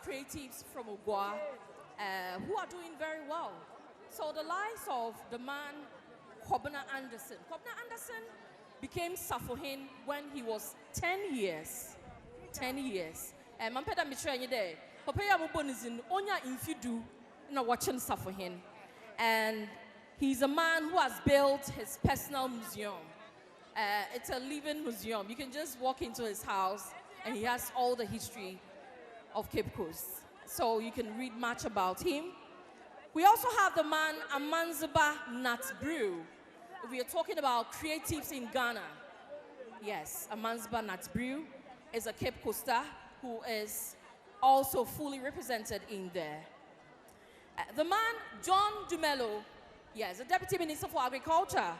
creatives from Oguaa who are doing very well. So the likes of the man Kobna Anderson. Kobna Anderson became Safohin when he was 10 years. 10 years. Mampeda mitranye there. Papaya mubonizin onya infidu na watching Safohin. And he's a man who has built his personal museum. It's a living museum. You can just walk into his house and he has all the history of Cape Coast. So you can read much about him. We also have the man Amanzaba Natbrew. We are talking about creatives in Ghana. Yes, Amanzaba Natbrew is a Cape Coaster who is also fully represented in there. The man John Dumelo, yes, the Deputy Minister for Agriculture,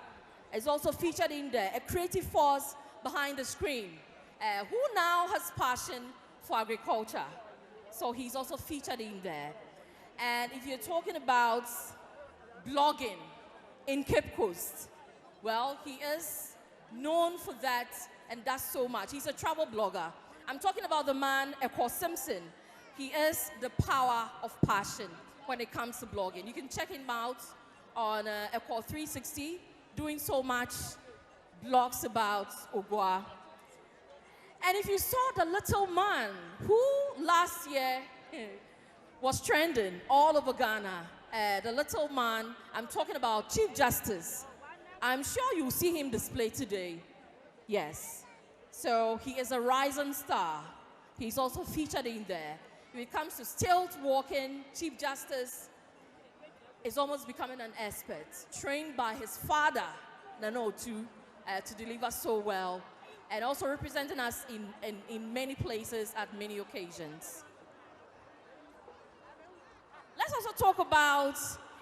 is also featured in there, a creative force behind the screen, who now has passion for agriculture. So he's also featured in there. And if you're talking about blogging in Cape Coast, well, he is known for that and does so much. He's a travel blogger. I'm talking about the man, Eko Simpson. He is the power of passion when it comes to blogging. You can check him out on Eko 360, doing so much blogs about Oguaa. And if you saw the little man who last year was trending all over Ghana, the little man, I'm talking about Chief Justice. I'm sure you'll see him displayed today. Yes. So he is a rising star. He's also featured in there. When it comes to stilt walking, Chief Justice is almost becoming an expert, trained by his father, Nananom, to deliver so well, and also representing us in many places at many occasions. Let's also talk about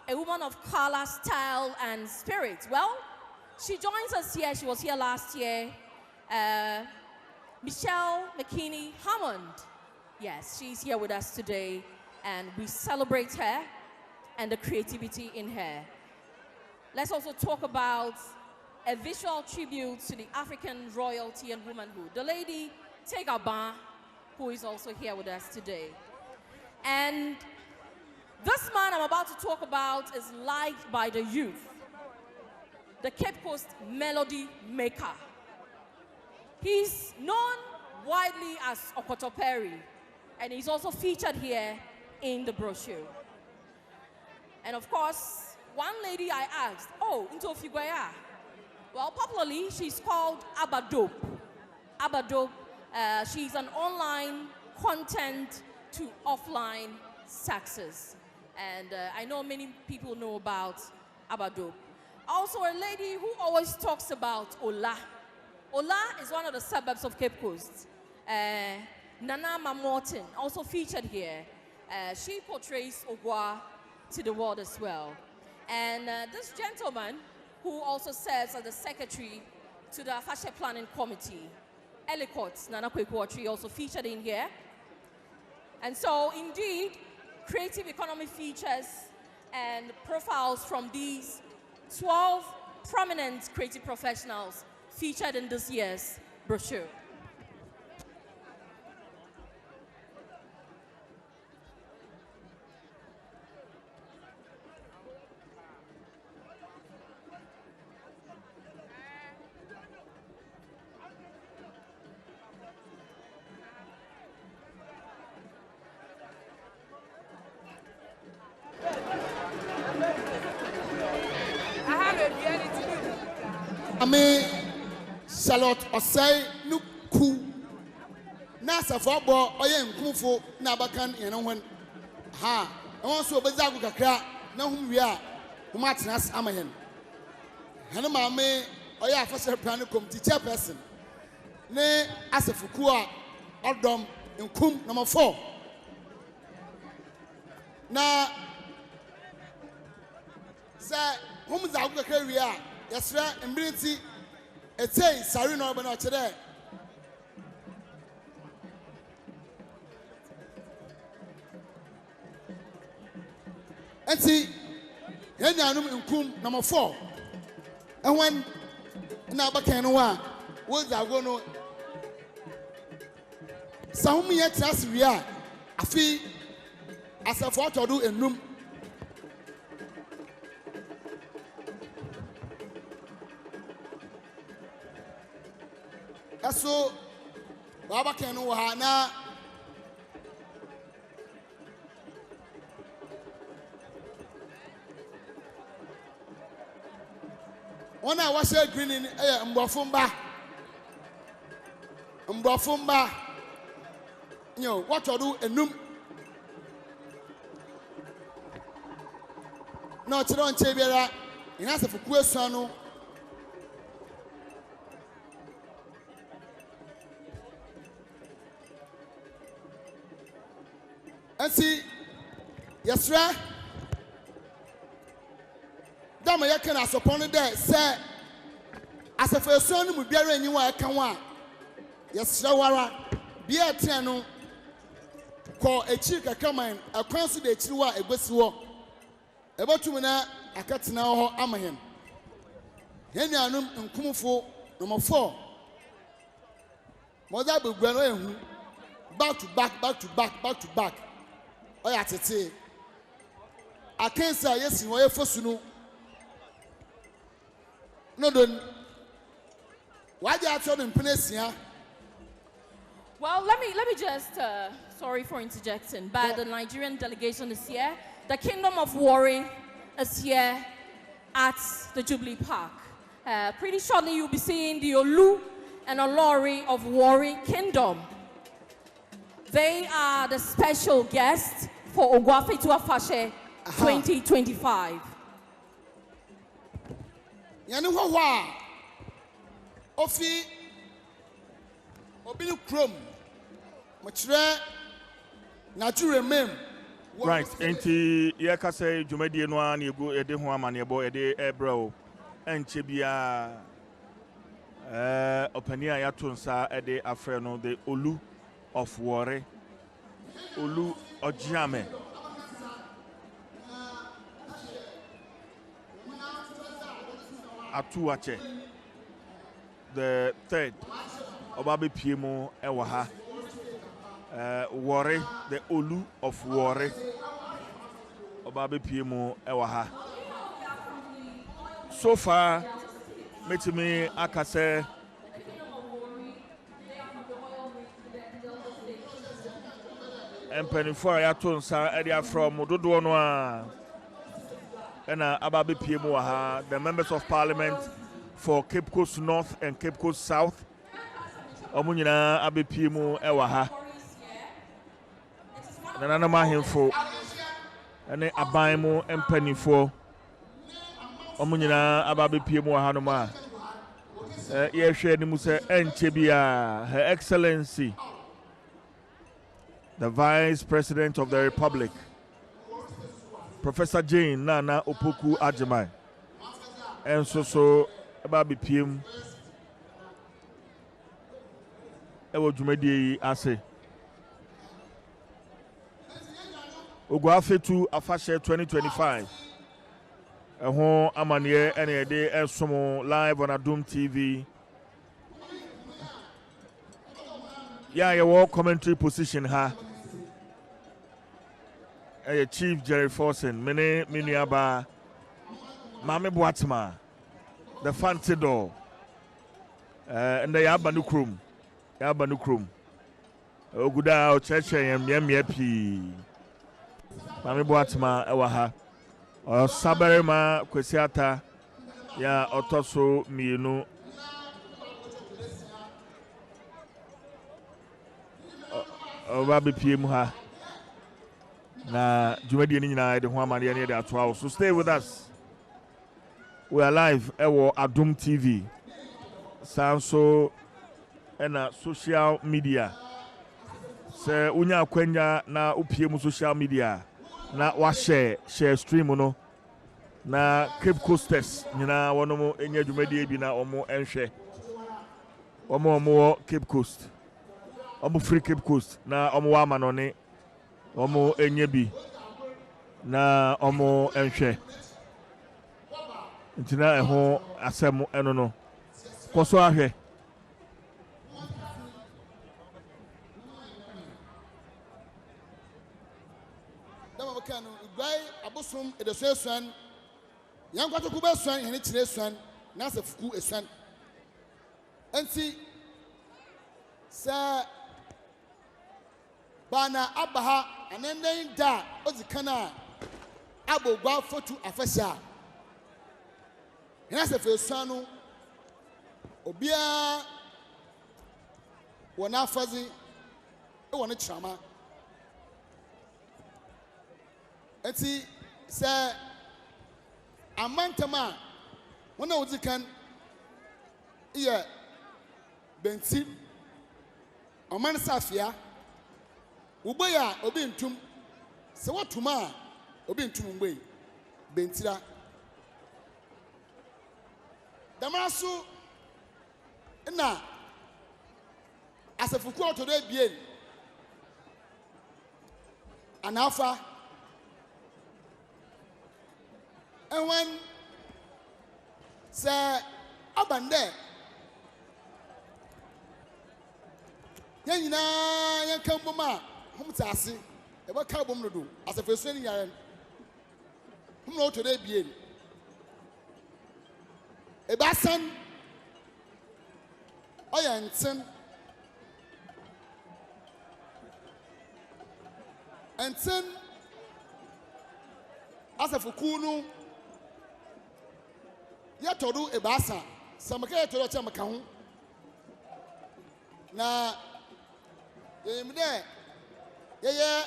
a woman of color, style, and spirit. Well, she joins us here. She was here last year. Michelle McKinney Hammond. Yes, she's here with us today, and we celebrate her and the creativity in her. Let's also talk about a visual tribute to the African royalty and womanhood. The lady Tegaba, who is also here with us today. And this man I'm about to talk about is liked by the youth, the Cape Coast melody maker. He's known widely as Okotoperi, and he's also featured here in the brochure. And of course, one lady I asked, oh, into Figuaya. Well, popularly, she's called Adom. Adom, she's an online content to offline success. And I know many people know about Adom. Also, a lady who always talks about Ola. Ola is one of the suburbs of Cape Coast. Nananom, also featured here. She portrays Oguaa to the world as well. And this gentleman, who also serves as the secretary to the Afahye Planning Committee, Elikot Nana Kwekwachi, also featured in here. And so, indeed, creative economy features and profiles from these 12 prominent creative professionals featured in this year's brochure. Ame Charlotte Osei Nuku Nasa Fobo Oye Nkumfo na bakan yenwen ha won so bezagu kakra na hum wi a hum atnas amayen hene maame Oye Afahye Planning Committee chairperson ne asefuku a Adom nkum number 4 na sa hum zagu kakra wi a yesra embriti etei sari no bana chere enti yanyanum nkum number 4 ehwan na bakan no wa wo zago no sahum ye trans wi a afi asafo atodo enum aso baba ken no ha na ona wa share green in mbofumba what to do enum no chiro nche biara ina se fuku esuan no ansi yesra dama yakena asopon de se asefa esuan no mu biara enyi wa aka ho a yesra wara bia tia no ko echi kakaman akwan so de echi wa egosi wo ebotum na akatena ho amahen henuanum nkumfo number 4 moza begua no ehu back to back oya tete akensa yesi wo yefosu no don waje ato no mpenesia. Well, let me just, sorry for interjecting, but the Nigerian delegation is here. The Kingdom of Warri is here at the Jubilee Park. Pretty shortly, you'll be seeing the Olu and Olori of Warri Kingdom. They are the special guests for Oguaa Fetu Afahye 2025. Yani wa ofi obinu krom machire Nigeria mem right enti ye ka say dwumadie no an egu ede ho amane bo ede ebro enche bia opania ya to nsa ede afre no the Olu of Warri Olu Ojiame Atuache the third Obabe Piemo Ewaha Warri the Olu of Warri Obabe Piemo Ewaha. So far metimi akase empanifo ya to nsa area from dodo no a na Ababe Piemo Waha, the members of parliament for Cape Coast North and Cape Coast South. Omunyina Abe Piemo Ewaha. Nananom ahemfo ene aban mu empanifo. Omunyina Ababe Piemo Waha no ma. Ye hwe ni mu se enche bia Her Excellency the Vice President of the Republic, Professor Jane Nana Opoku Agyeman, and so Ababe Piemo ewo dwumadie ase Oguaa Fetu Afahye 2025 eho amane ene ede ensomo live on Adom TV ya ye commentary position ha Chief Jerry Forsen mene minuaba Mame Boatma the fancy door and the Yabanukrum Yabanukrum Oguda o cheche yem pi Mame Boatma ewaha Osaberima Kwesi Atta ya otoso mienu Obabe Piemo ha na dwumadie ni nyina de ho amane ne de atoa. So stay with us. We are live ewo Adom TV sanso ena social media se unya akwanya na upiem social media na wa share stream no na Cape Coasters nyina wono enya dwumadie bi na omo enhwe omo Cape Coast omo free Cape Coast na omo wa manone omo enye bi na omo enhwe ntina eho asem eno no koso ahwe Emma Cano, Guy, Abosum, and the Swan, young Quatacuba Swan, and it's a son, Nasa Fuku, a son. And see, Sir Bana Abaha, and then they die, Ozikana, Oguaa Fetu Afahye. And as a first son, Obia, Wana Fazi, Wana Chama. And see, Sir Amantama, when I was a can, yeah, Benti, Oman Safia, Ubaya, Obintum, so what Tuma, Obintum way, Bentira. Damasu, na, as a Fuku today, bien, an alpha. And when Sir Abande Yana Yankamboma, Humtasi, about Carbon do as a first training yarn. Whom know today be a basson, Oyanson, and son as a Fukunu. Yatodu ebasa samaka to cha maka ho na yemde ye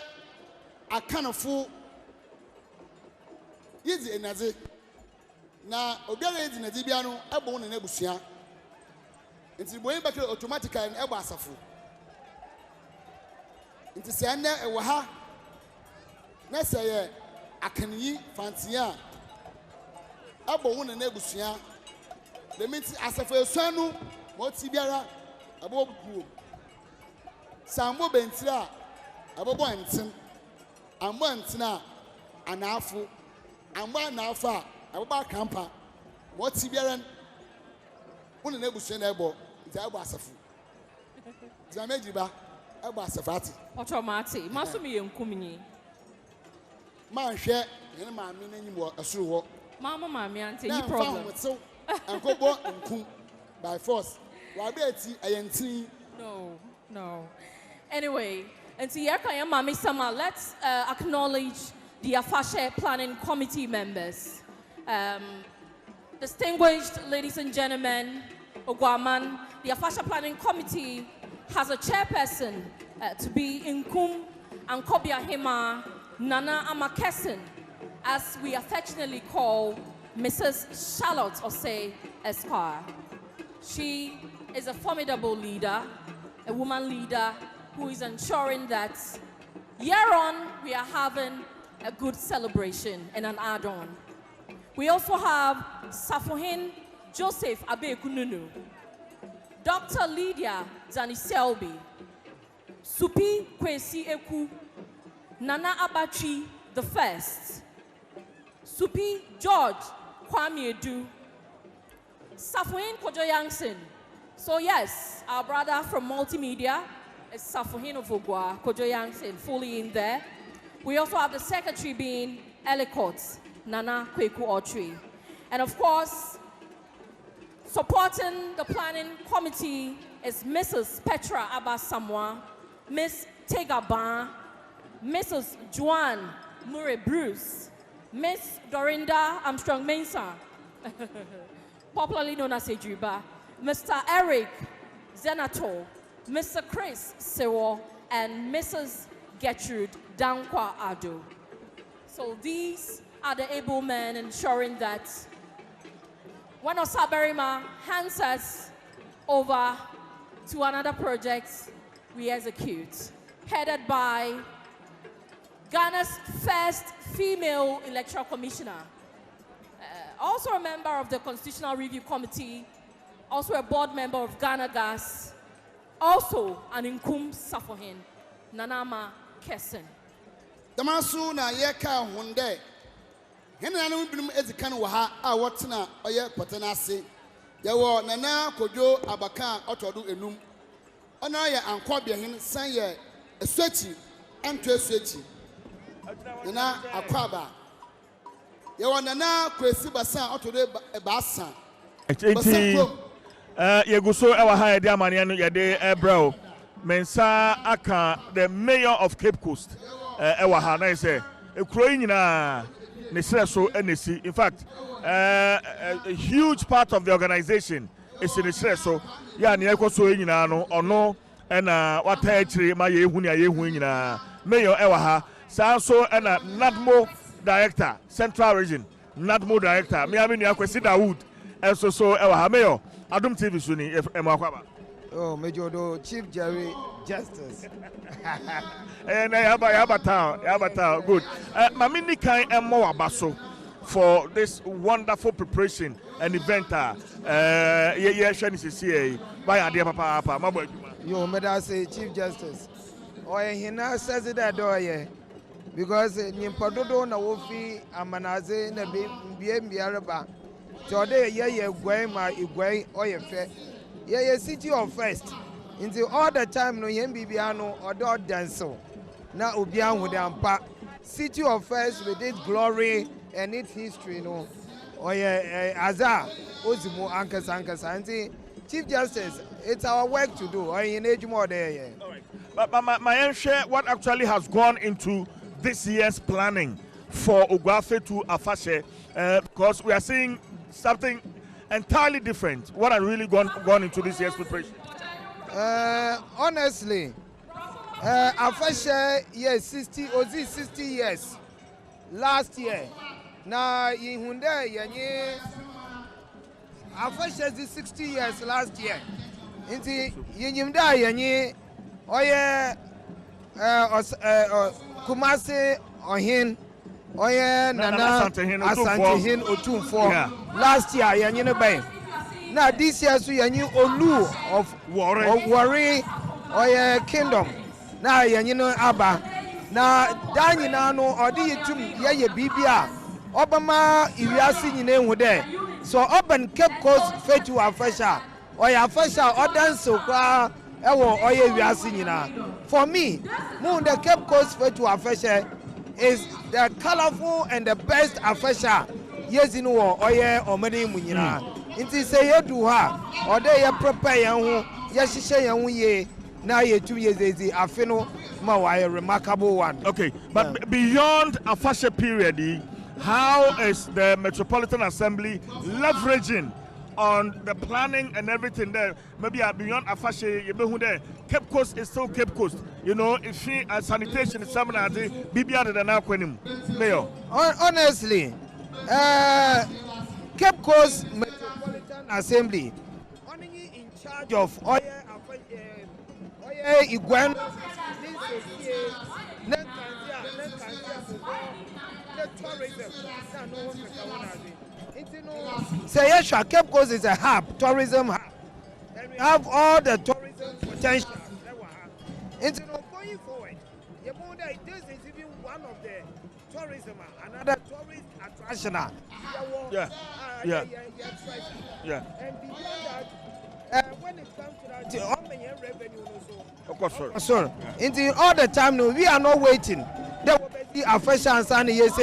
akanafo yizi enaze na obiara yizi naze bia no ebo ne nabusua nti boyin bakere automatically ebo asafo nti se na ewo ha na se ye akanyi fantia abo wona na ebusia the means asafa esuanu mo ti biara abo buo sambo bentira abo bo antin ambo antina anafo ambo anafa abo ba kampa mo ti biara wona na ebusia na ebo nti abo asafu zameji ba abo asafati automati masumi yenkumnyi man hwe ene ma me na nyim asuru ho Mama, mommy, auntie, you problem. So, and go by force. No. Anyway, and so here I Mami Sama. Let's acknowledge the Afahye Planning Committee members. Distinguished ladies and gentlemen, Oguaman, the Afahye Planning Committee has a chairperson to be Nkum and Kobia Hema Nana Amakesin, as we affectionately call Mrs. Charlotte Osei Esquire. She is a formidable leader, a woman leader who is ensuring that year on we are having a good celebration and an add-on. We also have Safohin Joseph Abekununu, Dr. Lydia Zaniselbi, Supi Kwesi Eku, Nana Abachi the First, Supi George Kwame Edu, Safohin Kojo Yangson. So yes, our brother from multimedia is Safohin of Oguaa, Kojo Yangson, fully in there. We also have the secretary being Elikot, Nana Kweku Otri. And of course, supporting the planning committee is Mrs. Petra Abasamwa, Miss Tegaban, Mrs. Joanne Murray Bruce, Miss Dorinda Armstrong Mensah, popularly known as Durbar, Mr. Eric Zenato, Mr. Chris Sewo, and Mrs. Gertrude Dankwa Ado. So these are the able men ensuring that when Osaberima hands us over to another project, we execute, headed by Ghana's first female electoral commissioner, also a member of the Constitutional Review Committee, also a board member of Ghana Gas, also an Nkum Safohin, Nanama Kesin. Damasu na yeka hunde. Hena na mbinum ezikan wo ha a wotena oye potena ase. Yawo Nana Kojo Abaka otodo enum. Ona ye ankobia hin san ye esuachi anto esuachi. Nana Akwaba. You want Nana Kwesi Atta Basa. Yeguso Ewa de Amaniano Yade Bro. Mensa Aka, the mayor of Cape Coast. Ewa na say a crowing na Nesreso NC. In fact, a huge part of the organization is in Nesreso. Ya ni ekoso nyina or no and what actually my yehunia mayor Ewa so and Nadmo director Central Region Nadmo director me have Kwesi Dawood and so Ewa mayor Adom TV suni Emakwaba. Oh, Major do Chief Jerry Justice. And I have a town. Good. Mamini kai emo abaso for this wonderful preparation and event. Shani CCA by Adia Papa. Mabo. Yo, Meda say Chief Justice. Oye hina says that doye because Nimpadodo na wofi amanaze na biaraba. Today ye gwai ma igwai oye fe. Ye city of first. Until all the time no yen bibiano or do danso. Na ubian with ampa. City of first with its glory and its history no. Oye Azar Ozimu Ankas Anti Chief Justice, it's our work to do. Oye in age more there. Yeah. All right. But my share what actually has gone into this year's planning for Oguaa Fetu Afahye because we are seeing something entirely different. What has really gone into this year's preparation? Honestly, Afahye yes 60 years last year. Now in Hyundai yenye Afahye is 60 years last year. Inti yenyimda yenye oye Kumasi ohin oye Nana Asantehin Otumfo last year yenye ne bay. Now this year so yenye Olu of Warri oye Kingdom. Now yenye no Aba. Na danyi na no odi yitum ye bibia Obama iwiasi nyine hu de so open Cape Coast Fetu Afahye oya Afahye odanso kwa ewo oye iwiasi nyina. For me, the Cape Coast Fetu Afahye is the colorful and the best Afahye yezinu wo oye omeni mu nyina. Nti say yedu ha ode ye prepare yan ho ye hihye yan ho ye na ye tu yezezi afino ma wa a remarkable one. Okay, but beyond Afahye period, how is the Metropolitan Assembly leveraging on the planning and everything there? Maybe beyond Afahye, you know there. Cape Coast is still Cape Coast. You know, if she sanitation is something that BBR than now Mayor. Honestly, Cape Coast Metropolitan Assembly only in charge of Igwan. Say yes, Cape Coast is a hub, tourism hub, and we have all the tourism potential. Going forward, this is even one of the tourism, another tourist attraction. Yeah. And beyond that, when it comes to that, revenue also. Of course, sir. Sir, until all the time, no, we are not waiting. There will be a fresh and yes,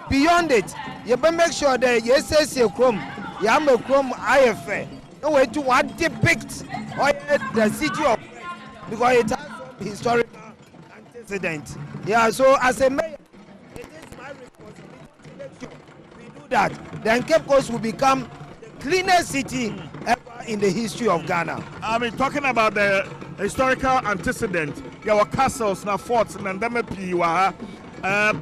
beyond it, you better make sure that yes, chrome, you have a chrome IFA. No way to what depict the city of because it has some historical antecedent. Yeah, so as a mayor, it is my responsibility to make sure we do that. Then Cape Coast will become the cleanest city ever in the history of Ghana. I mean, talking about the historical antecedent, there were castles, now forts, Nandame Piwa.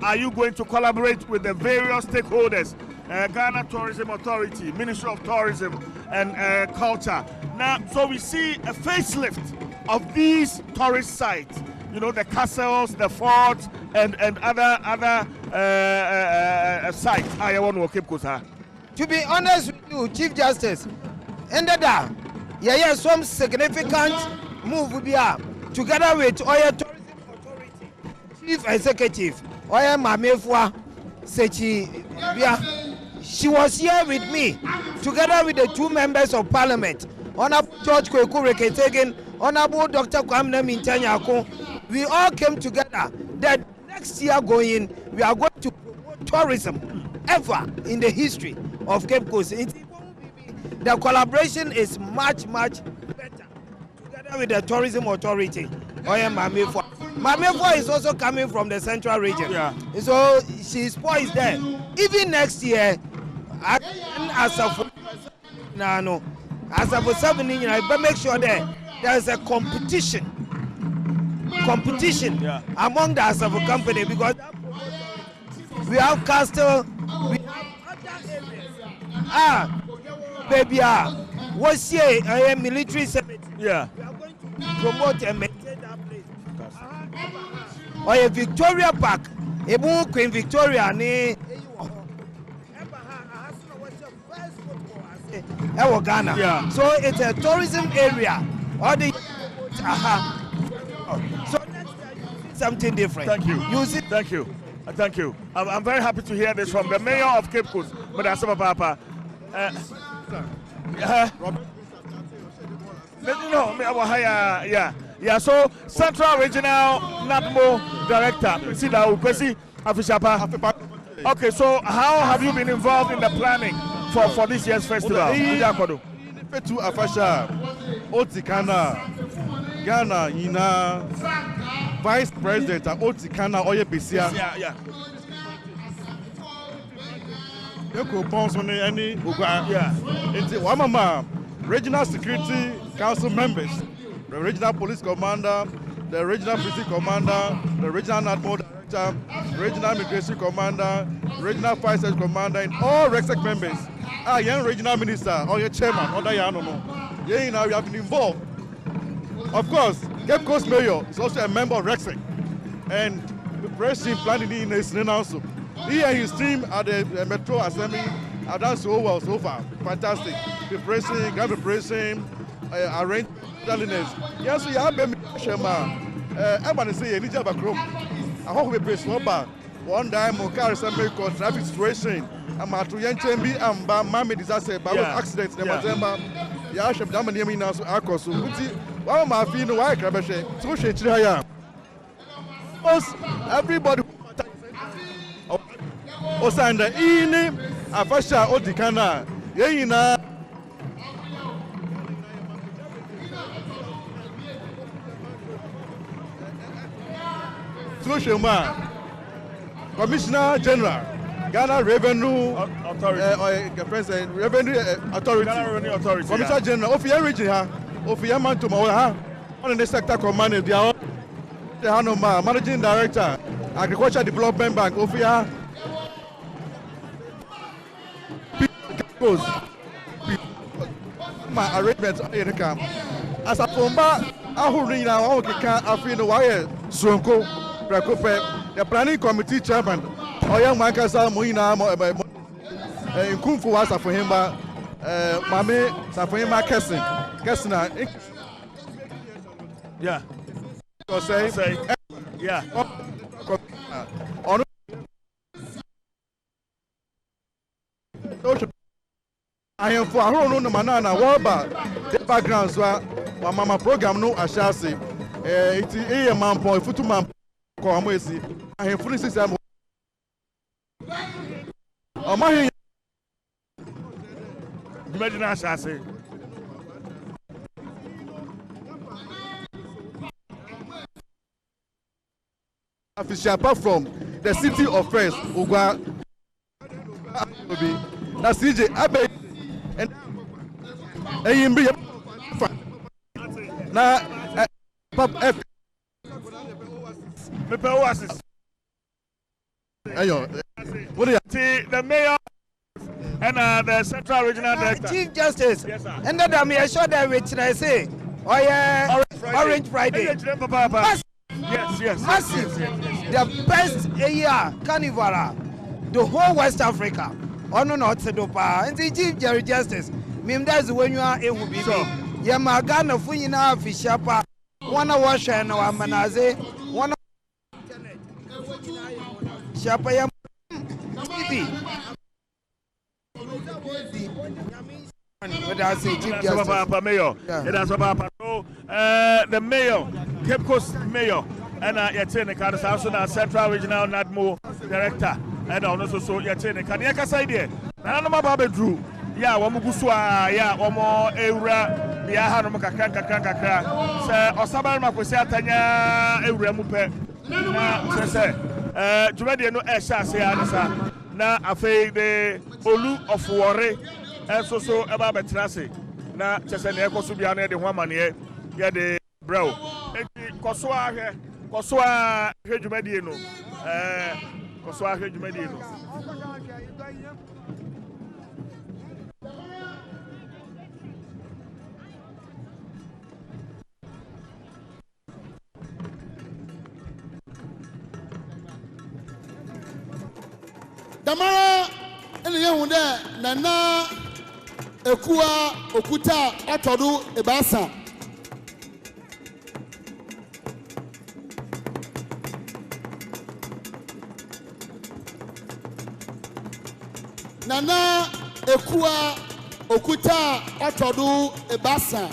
Are you going to collaborate with the various stakeholders, Ghana Tourism Authority, Ministry of Tourism and Culture? Now, so we see a facelift of these tourist sites. You know, the castles, the forts, and other sites. I want to keep going. To be honest with you, Chief Justice, some significant move will be together with Oya Tourism Authority, Chief Executive, Oya Mamefwa Sechi. She was here with me, together with the two members of Parliament, Honorable George Kweku Reketegen, Honorable Dr. Kwamne Mintanyako. We all came together. The next year going, we are going to promote tourism ever in the history of Cape Coast. The collaboration is much better together with the tourism authority. Mamefo is also coming from the central region. Yeah. So she's poised there. Even next year, as of 7, but make sure that there's a competition among the Asafo company, because we have Castle, we have other areas. What's here a military cemetery? Yeah. We are going to promote and maintain that place. Or a Victoria Park, a Queen Victoria, Ghana. Yeah. So it's a tourism area. All the so next year you see something different. Thank you. Thank you. Thank you. I'm very happy to hear this from the mayor of Cape Coast, Madam Papa. Yeah. So Central Regional NADMO Director, Kwesi Atta. Okay, so how have you been involved in the planning for this year's festival? Fetu Afahye, Otikana, Ghana, Ina, Vice President, Otikana, Oye Besia. Yeah. Yoko Ponsone, any Oguaa. Yeah. It's Wamama, Regional Security Council members, the Regional Police Commander, the Regional Police Commander, the Regional NADMO Director, Regional Immigration Commander, Regional Fire Service Commander, and all REXEC members. Young Regional Minister or your Chairman, or Nananom. Yeah, now we have been involved. Of course, Cape Coast Mayor is also a member of REXEC, and the president planning in his also. He and his team at the Metro Assembly have done so well so far. Fantastic. The president, grand president, arranged godliness. Yes, we have been everybody say any job I hope we press one time car assembly called traffic situation. I'm at Yenchembi and Mami disaster by accidents in December. Yeah, shop down near me now. So I call so. One my fee no why crabashe. So she chaya. Everybody. Osanda ini Afahye Otikana. Yeyina. So Shema, Commissioner General. Ghana Revenue Authority. Revenue Authority. Ghana Revenue Authority. Commissioner General. Ofia region ha. Ofia man to ha. On the sector command they are Managing Director, Agriculture Development Bank. Ofia. My arrangements in the camp. As a Pomba, Ahuri now can afin the wire Sonko Prakope, the planning committee chairman. Oya Mankasa Muina in Kung Fu was for him, Mame Safima Kessina. Yeah. Say, yeah. On I am for no manana waba the backgrounds were mama program no ashasi it a man point futu man ko amwesi I am fully system Omahi Imagine ashasi official apart from the city of first Oguaa na CJ Abe and na pop F Mepe Oasis. Ayo what is the mayor and the Central Regional Director. Chief Justice. Yes, sir. And then I sure that which I say. Oh yeah, Orange Friday. Yes. Massive. The best year carnival. The whole West Africa. Oh no, not Sedopa. And the Chief Justice. That's when you are a will be. Yamagana Fuyina Fishapa. One wash and one manaze. One Shapayam TV. That's it, Chief Justice. Mayor. That's Papa. So, the mayor, Cape Coast Mayor, and Yatene Kanasan, Central Regional NADMO Director, and also so Yatene Kanyaka Side. Nananom Babe Drew, ya Wamuguswa, ya Omo Eura, the Ahanum Kakaka, Sir Osaberima Kwesi Atta Eura Mupe, Jumadi no Esha Seanasa, na Afe the Olu of Warre, and so about Betrasi, na Chesane Kosubiane, the woman here, ya the bro. Koswa Jumadi no, Koswa Jumadi no. Damara ene yehunde nana ekua okuta atodu ebasa nana ekua okuta atodu ebasa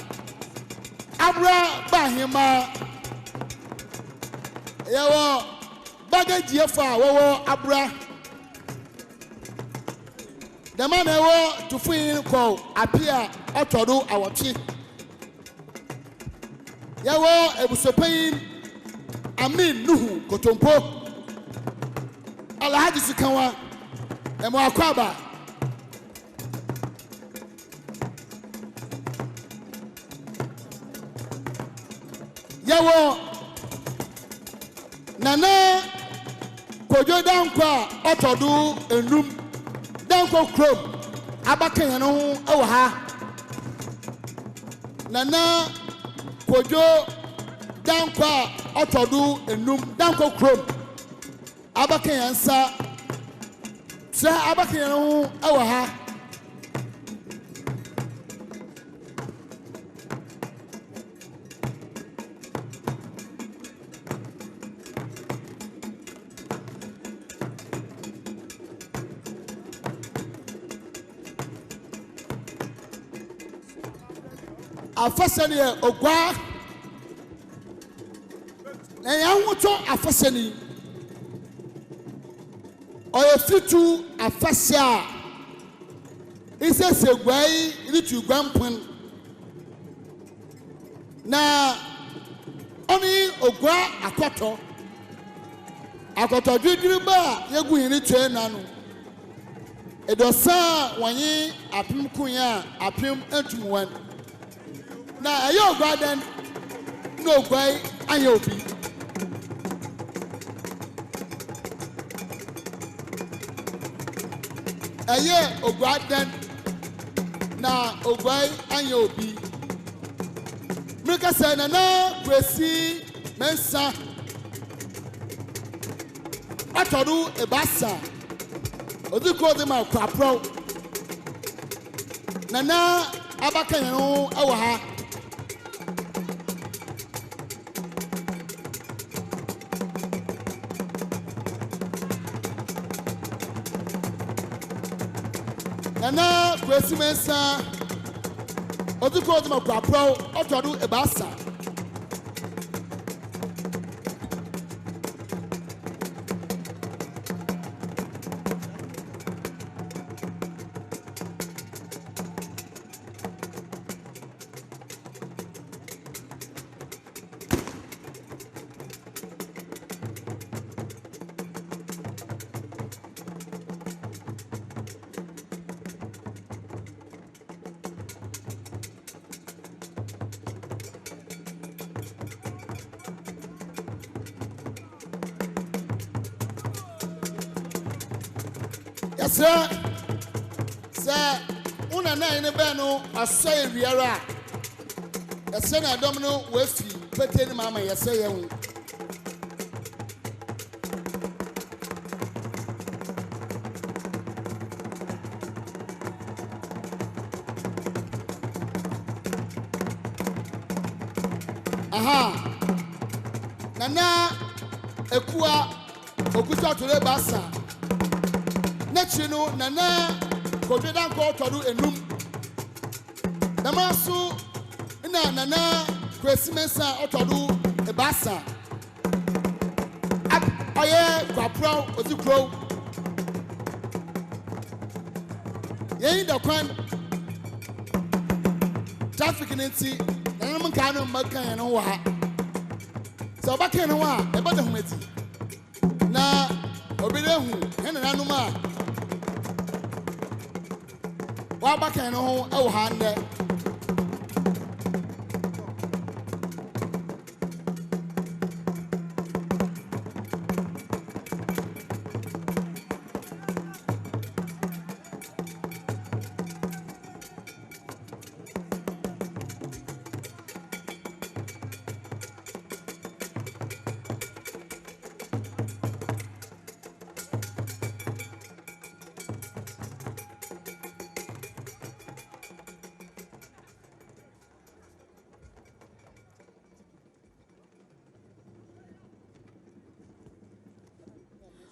abra bahima yawo bagaji efa wowo abra the man ewo to fin ko apia otodo awotwe yawo ebusopain amin nuhu kotompo alhaji sikanwa emo akwaba yawo nana kojo dankwa otodo enum Danko Chrome, Abakan no Oha Nana Kojo Dankwa Otodu Enum Danko Chrome Abakan Sa Sa Abakan no Oha Afasani Oguaa na yanwoto afasani Oguaa Fetu Afahye ise segwai ritu gwampon na oni Oguaa akoto dwidwiri ba yegu hini twe nanu edosa wanyi apim kunya apim entumwan na ayo garden no gwai ayobi aye ogwaden na ogwai ayobi mika say na kwesi mensa atodu ebasa odiko de ma kwapro na abakan no awa ha Nana Kwesi Mensa Odiko de Makwapro Otodu Ebasa Sir, una na ine be no asay wiara. Ese na Adom no wefi pete ni mama yese ye hu. Aha. Nana ekua okuta tole basa. Chino nana kojedan ko todu enum damasu ina nana Kwesi Mensa otodu ebasa Oye Kwapro Ozikro. Yen the kwan traffic nti Nananom kanu mbaka yen ho ha. So baka yen ho a e bada humeti. Na obere hu hen Nananom a wa baka yen ho e wo ha nde.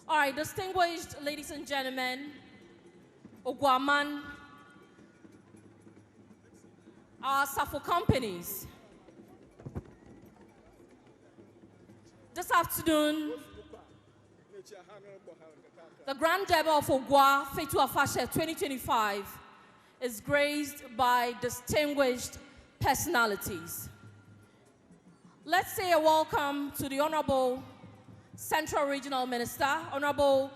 All right, distinguished ladies and gentlemen, Oguaman, our Safo companies. This afternoon, the Grand Debate of Oguaa Fetu Afahye 2025 is graced by distinguished personalities. Let's say a welcome to the Honorable Central Regional Minister, Honorable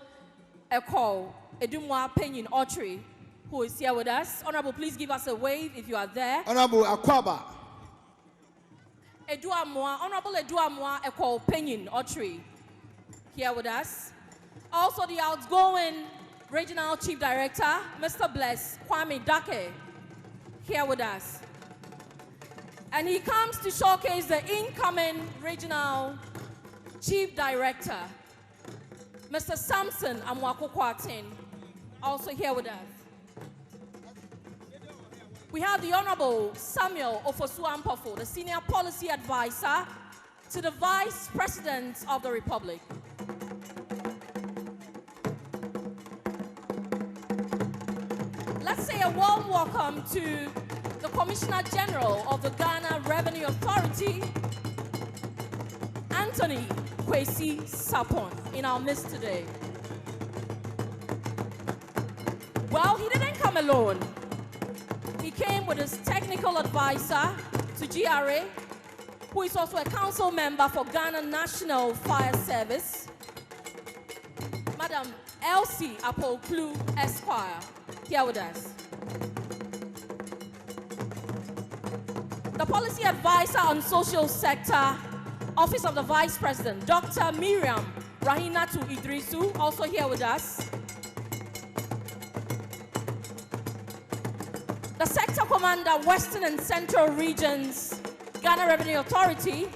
Eko Edumwa Penyin Otri, who is here with us. Honorable, please give us a wave if you are there. Honorable Akwaba. Honorable Eduamwa Eko Penyin Otri, here with us. Also the outgoing Regional Chief Director, Mr. Bless Kwame Dake, here with us. And he comes to showcase the incoming Regional Chief Director, Mr. Samson Amwakokwatin, also here with us. We have the Honorable Samuel Ofosu-Ampofo, the Senior Policy Advisor to the Vice President of the Republic. Let's say a warm welcome to the Commissioner General of the Ghana Revenue Authority, Anthony Kwesi Atta, in our midst today. Well, he didn't come alone. He came with his technical advisor to GRA, who is also a council member for Ghana National Fire Service, Madam Elsie Apoklu Esquire, here with us. The policy advisor on social sector, Office of the Vice President, Dr. Miriam Rahinatu Idrisu, also here with us. The Sector Commander, Western and Central Regions, Ghana Revenue Authority,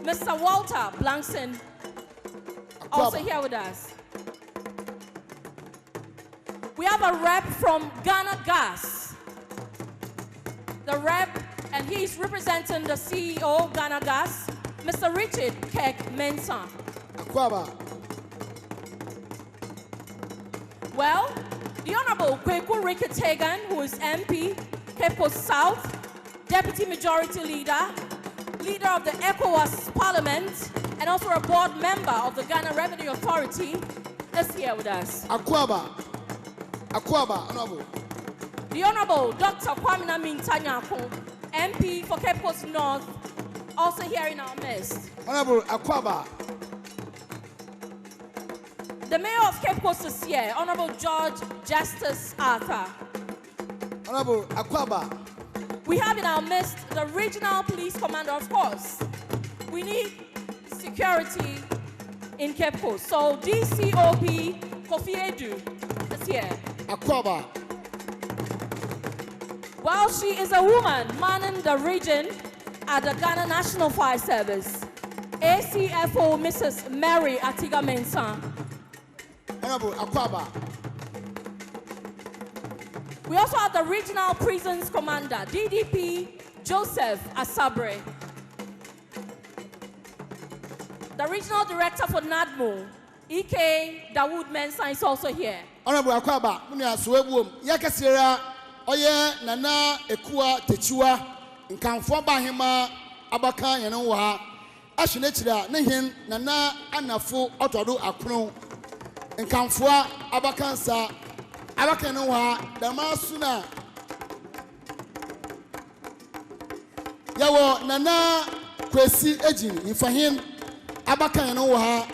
Mr. Walter Blankson, also here with us. We have a rep from Ghana Gas. The rep, and he's representing the CEO, Ghana Gas, Mr. Richard Kek Mensah. Akwaba. Well, the Honorable Kweku Ricketts Hagan, who is MP, Cape Coast South, Deputy Majority Leader, Leader of the ECOWAS Parliament, and also a board member of the Ghana Revenue Authority, is here with us. Akwaba. Akwaba, Honorable. The Honorable Dr. Kwamina Mintanyako, MP for Cape Coast North, also here in our midst. Honorable Akwaba. The Mayor of Cape Coast is here, Honorable George Justice Arthur. Honorable Akwaba. We have in our midst the Regional Police Commander, of course. We need security in Cape Coast. So DCOP Kofi Edu is here. Akwaba. Well, she is a woman manning the region at the Ghana National Fire Service. ACFO Mrs. Mary Atiga Mensah. Honorable Akwaba. We also have the Regional Prisons Commander, DDP Joseph Asabre. The Regional Director for NADMO, EK Dawood Mensah, is also here. Honorable Akwaba, muni asuebuom. Yakasira oye nana ekua techua nkanfo bahema abaka yene wo ha. Ashinechira ne hin Nana Anafo Otodo Akron Nkamfoa Abakansa Abakane wa Damasuna Yawo Nana Kwesi Ejin Ifahin Abakane no ha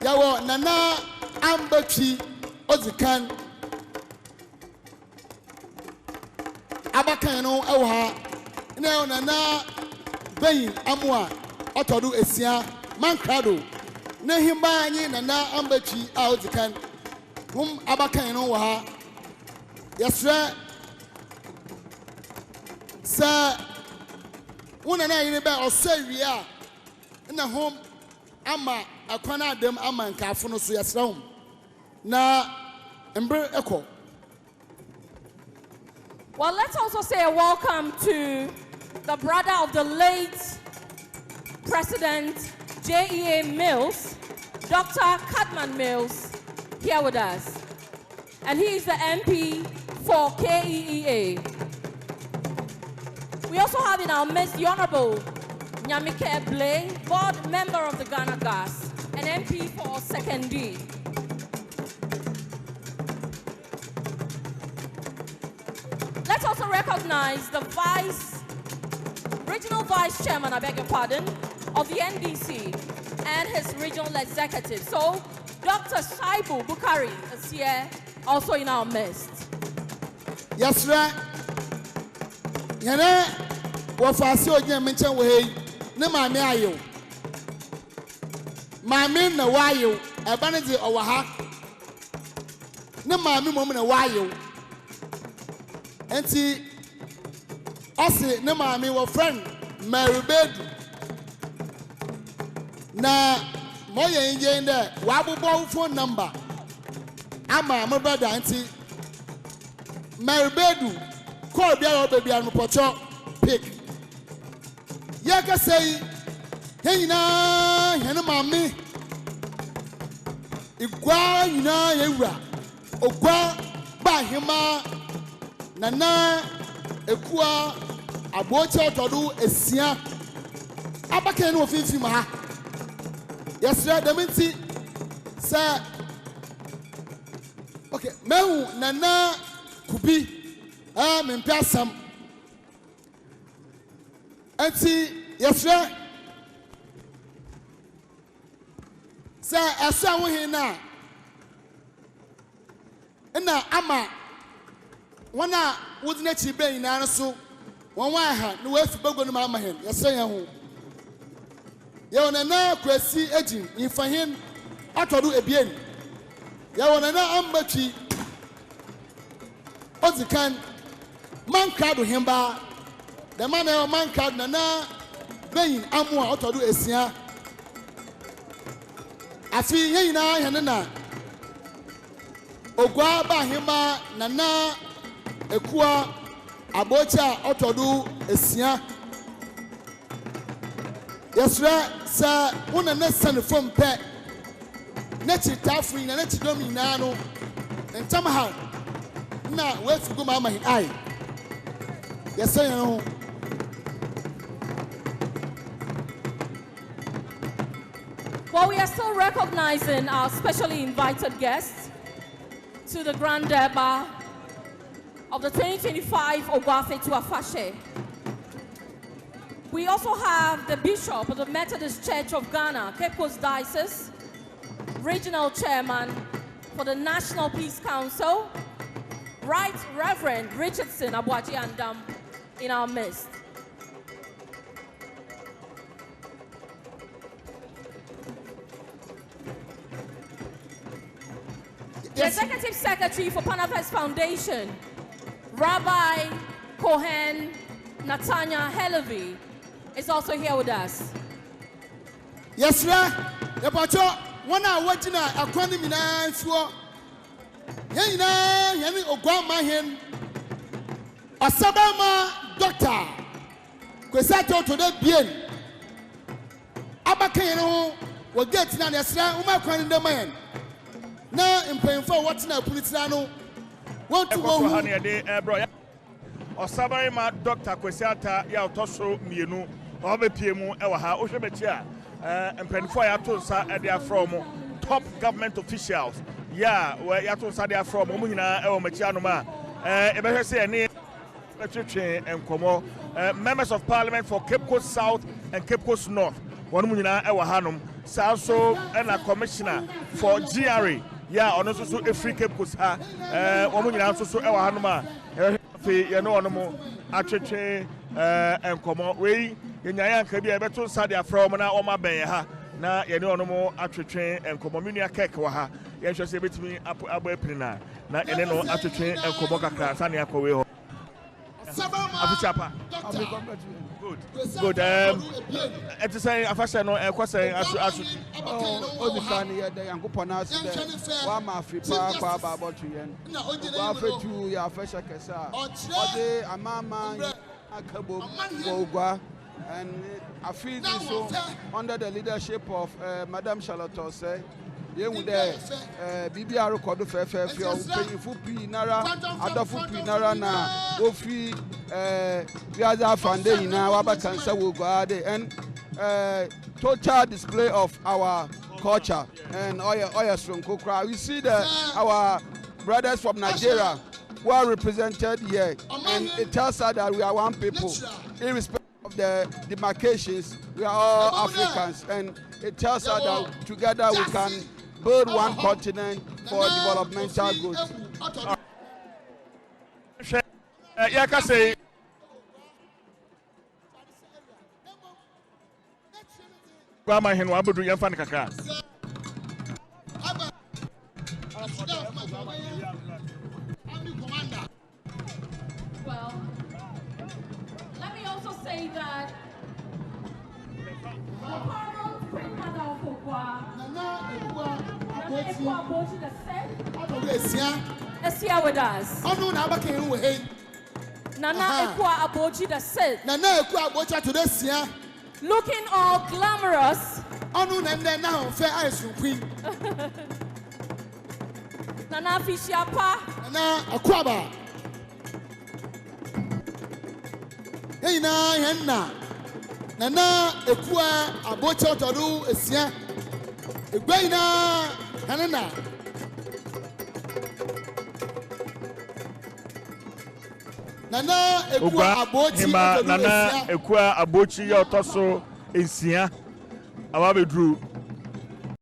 Yawo Nana Ambachi Ozikan Abakane no ha Ina Nana Bayin Amwa Otodo Esia Mankrado ne himba anyi Nana Ambachi Ozikan Abakan no ha yesra sa wona na yini ba osawia na hom ama akwana Adom ama nkafo no so yesra hom na ember eko. Well, let's also say a welcome to the brother of the late President J.E.A. Mills, Dr. Cadman Mills, here with us. And he is the MP for KEEA. We also have in our midst the Honorable Nyamike Blay, board member of the Ghana Gas, and MP for 2nd D. Let's also recognize the regional vice chairman, I beg your pardon, of the NDC and his regional executive. So, Dr. Shaibu Bukari is here, also in our midst. Yes, right. Yana wafasi oje mention we ne maame ayo. Maame na wayo eba ne de owa ha. Ne maame mom na wayo. Enti ose ne maame wo friend Mary Bedu. Na moye nje nde wabubo phone number ama my brother anti Mary Bedu call bia baby an pocho pick ya ka say hena mami igwa nyina yewura ogwa ba hema nana ekua aboche otodu esia abakan no ofifi ma ha yesra deminti say okay mehu nana kubi mempiasam anti yesra say asa wo hin na ama wana wudina chi be ina so won wa ha no wafi bago no ma hen yesra yan ho ye Nana Kwesi Ejin Ifahin Atodo Ebien ya Nana Ambachi Ozikan man crowd himba the man crowd Nana Bayin Amwa Atodo Esia afi yina henena Oguaa ba himba Nana ekua abocha Atodo Esia yesra sa una na san fom pe na chitafu ina na chidomi ina no ntama ha na wefu go mama hin ai yesra no. Well, we are still recognizing our specially invited guests to the Grand Durbar of the 2025 Oguaa Fetu Afahye. We also have the Bishop of the Methodist Church of Ghana, Cape Coast Diocese, Regional Chairman for the National Peace Council, Right Reverend Richardson Abuaji Andam, in our midst. The Executive Secretary for Panafest Foundation, Rabbi Kohen Natanya Helevi, is also here with us. Yes, sir. The pacho, one hour watching a quantum mina for Yena, Yanni Oguaa Mahen, Osaberima Dr. Kwesi Atta to the bien. Abakano will get in the Sra, Umakwan in the man. Now, in paying for what's now, Pulitzano. Want to go Osaberima Dr. Kwesi Atta ya otoso mienu ɔbɛpie mu ɛwɔ ha wohwɛ bɛkyi a mpanyinfoɔ a yɛato nsa ɛde afrɛ mo top government officials yɛato nsa de afrɛ mo nyinaa ɛwɔ m'akyi anom a ɛbɛhwɛ sɛ ɛne ɛtwetwe nkɔmmɔ members of parliament for Cape Coast South and Cape Coast North wɔn mu nyinaa ɛwɔ hanom saa nso ɛna commissioner for GRA ɔno nso so ɛfiri Cape Coast ha wɔn mu nyinaa nso so ɛwɔ hanom a ɛhwɛ yɛne wɔn mu atwetwe nkɔmmɔ wei yɛnyaeɛ anka bi a yɛbɛto nsa de afrɛ wɔn na wɔn abɛn yɛ ha na yɛne wɔn mu atwetwe nkɔmmɔ me nua kɛk wɔ ha yɛnhwɛ sɛ yɛbɛtumi abɔ apiri na yɛne no atwetwe nkɔmmɔ kakra sane akɔ wei hɔ Afichapa. Good. It is saying Afashe no question asu. Odifani ya de yankopona ase wa ma Afripa kwa babo tuyen. Wa fetu ya Afashe kesa. Ode amama akabo Oguaa and I feel this so under the leadership of Madam Charlotte Osei. Yehu de BBR record fefe payinfu pi nara adofu pi nara na ofi Biaza Fande nyina wabakansa Oguaa de and total display of our culture and oya stronko kra. We see our brothers from Nigeria who are represented here and it tells us that we are one people irrespective of the demarcations. We are all Africans and it tells us that together we can build one continent for developmental growth. Well, let me also say that is here with us. Nana Oguaa Aboji the Sixth. Nana Oguaa Aboji to this year. Looking all glamorous. Nana Fishiapa. Nana Akwaba. Hey na henna. Nana Oguaa Aboji to do is here. Egwaina Hanana. Nana Oguaa Aboji Aboji ya otoso ensia awabedru